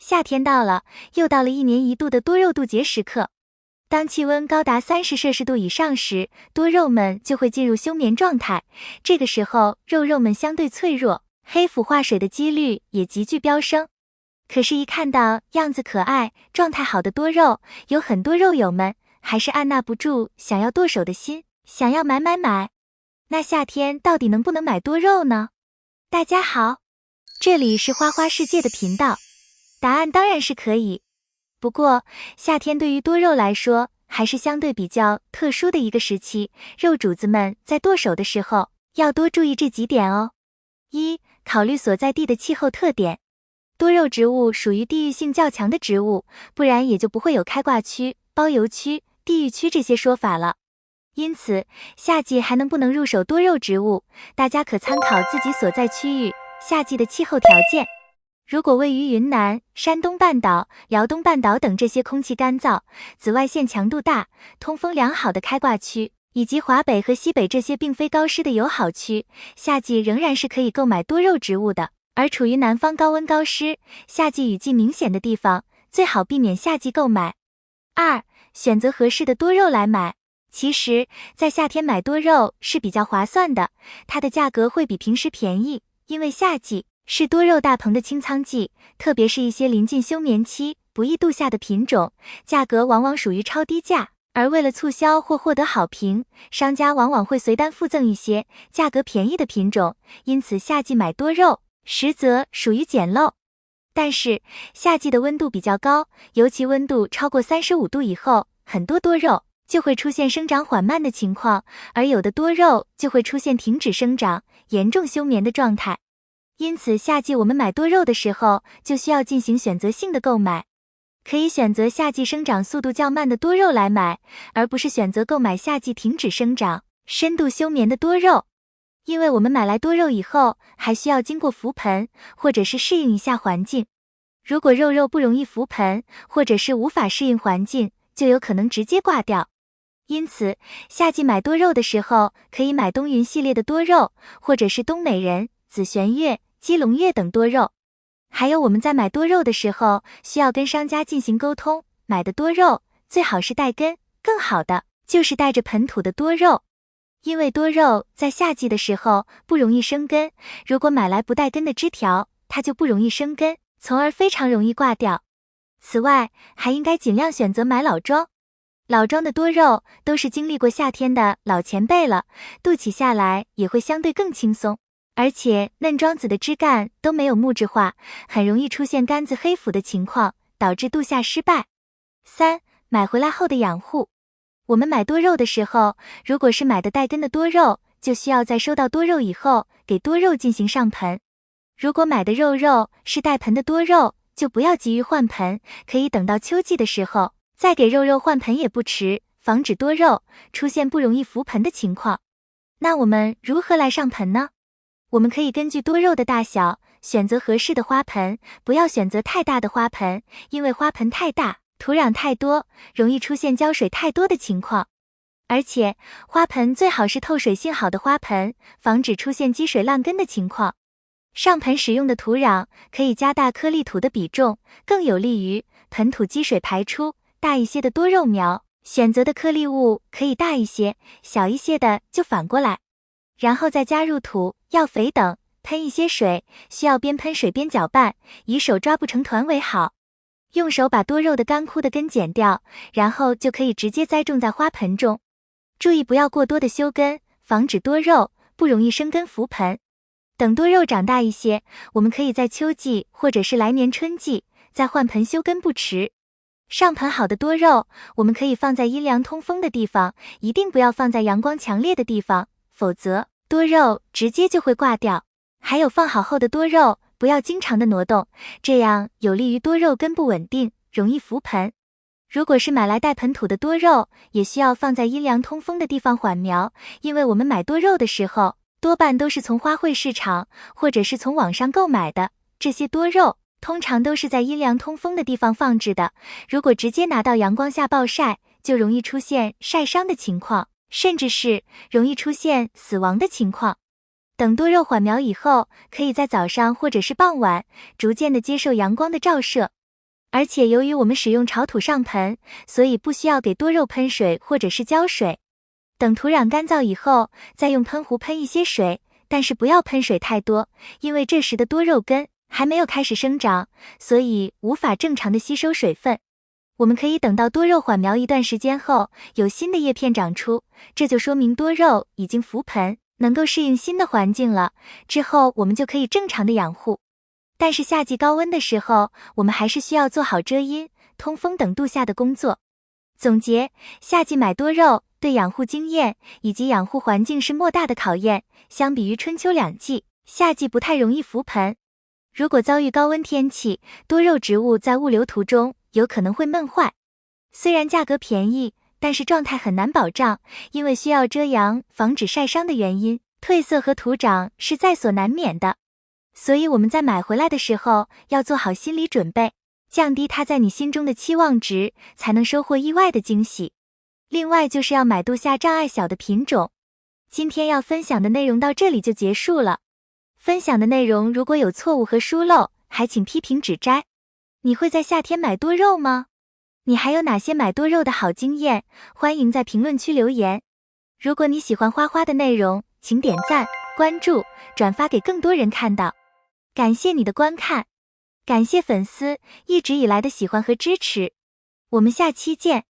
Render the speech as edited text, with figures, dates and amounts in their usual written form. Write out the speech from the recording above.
夏天到了，又到了1年1度的多肉渡劫时刻。当气温高达30°C以上时，多肉们就会进入休眠状态。这个时候，肉们相对脆弱，黑腐化水的几率也急剧飙升。可是，一看到样子可爱、状态好的多肉，有很多肉友们还是按捺不住想要剁手的心，想要买。那夏天到底能不能买多肉呢？大家好，这里是花花世界的频道。答案当然是可以。不过，夏天对于多肉来说，还是相对比较特殊的一个时期。肉主子们在剁手的时候，要多注意这几点哦。1. 考虑所在地的气候特点。多肉植物属于地域性较强的植物，不然也就不会有开挂区、包邮区、地域区这些说法了。因此，夏季还能不能入手多肉植物，大家可参考自己所在区域夏季的气候条件。如果位于云南、山东半岛、辽东半岛等这些空气干燥、紫外线强度大、通风良好的开挂区，以及华北和西北这些并非高湿的友好区，夏季仍然是可以购买多肉植物的。而处于南方高温高湿、夏季雨季明显的地方，最好避免夏季购买。2. 选择合适的多肉来买。其实，在夏天买多肉是比较划算的，它的价格会比平时便宜，因为夏季是多肉大棚的清仓季，特别是一些临近休眠期、不易度夏的品种，价格往往属于超低价。而为了促销或获得好评，商家往往会随单附赠一些价格便宜的品种，因此夏季买多肉，实则属于捡漏。但是，夏季的温度比较高，尤其温度超过35度以后，很多多肉就会出现生长缓慢的情况，而有的多肉就会出现停止生长、严重休眠的状态。因此，夏季我们买多肉的时候，就需要进行选择性的购买。可以选择夏季生长速度较慢的多肉来买，而不是选择购买夏季停止生长、深度休眠的多肉。因为我们买来多肉以后，还需要经过浮盆，或者是适应一下环境。如果肉不容易浮盆，或者是无法适应环境，就有可能直接挂掉。因此，夏季买多肉的时候，可以买东云系列的多肉，或者是东美人、紫玄月、基隆月等多肉。还有我们在买多肉的时候，需要跟商家进行沟通，买的多肉最好是带根，更好的就是带着盆土的多肉。因为多肉在夏季的时候不容易生根，如果买来不带根的枝条，它就不容易生根，从而非常容易挂掉。此外，还应该尽量选择买老桩。老桩的多肉都是经历过夏天的老前辈了，渡起下来也会相对更轻松，而且嫩桩子的枝干都没有木质化，很容易出现干子黑腐的情况，导致渡夏失败。3. 买回来后的养护。我们买多肉的时候，如果是买的带根的多肉，就需要在收到多肉以后，给多肉进行上盆。如果买的肉是带盆的多肉，就不要急于换盆，可以等到秋季的时候，再给肉换盆也不迟，防止多肉出现不容易浮盆的情况。那我们如何来上盆呢？我们可以根据多肉的大小，选择合适的花盆，不要选择太大的花盆，因为花盆太大，土壤太多，容易出现浇水太多的情况。而且，花盆最好是透水性好的花盆，防止出现积水烂根的情况。上盆使用的土壤可以加大颗粒土的比重，更有利于盆土积水排出。大一些的多肉苗，选择的颗粒物可以大一些，小一些的就反过来。然后再加入土、药肥等，喷一些水，需要边喷水边搅拌，以手抓不成团为好。用手把多肉的干枯的根剪掉，然后就可以直接栽种在花盆中。注意不要过多的修根，防止多肉不容易生根浮盆。等多肉长大一些，我们可以在秋季或者是来年春季再换盆修根不迟。上盆好的多肉，我们可以放在阴凉通风的地方，一定不要放在阳光强烈的地方，否则多肉直接就会挂掉。还有放好后的多肉，不要经常的挪动，这样有利于多肉根部稳定，容易浮盆。如果是买来带盆土的多肉，也需要放在阴凉通风的地方缓苗，因为我们买多肉的时候，多半都是从花卉市场或者是从网上购买的，这些多肉通常都是在阴凉通风的地方放置的，如果直接拿到阳光下暴晒，就容易出现晒伤的情况，甚至是容易出现死亡的情况。等多肉缓苗以后，可以在早上或者是傍晚逐渐的接受阳光的照射。而且由于我们使用炒土上盆，所以不需要给多肉喷水或者是浇水。等土壤干燥以后，再用喷壶喷一些水，但是不要喷水太多，因为这时的多肉根还没有开始生长，所以无法正常的吸收水分。我们可以等到多肉缓苗一段时间后，有新的叶片长出，这就说明多肉已经覆盆，能够适应新的环境了，之后我们就可以正常的养护。但是夏季高温的时候，我们还是需要做好遮阴、通风等度夏的工作。总结，夏季买多肉对养护经验以及养护环境是莫大的考验，相比于春秋两季，夏季不太容易覆盆。如果遭遇高温天气，多肉植物在物流途中有可能会闷坏。虽然价格便宜，但是状态很难保障，因为需要遮阳，防止晒伤的原因，褪色和土长是在所难免的。所以我们在买回来的时候要做好心理准备，降低它在你心中的期望值，才能收获意外的惊喜。另外就是要买度夏障碍小的品种。今天要分享的内容到这里就结束了。分享的内容如果有错误和疏漏，还请批评指摘。你会在夏天买多肉吗？你还有哪些买多肉的好经验？欢迎在评论区留言。如果你喜欢花花的内容，请点赞、关注、转发给更多人看到。感谢你的观看，感谢粉丝一直以来的喜欢和支持。我们下期见。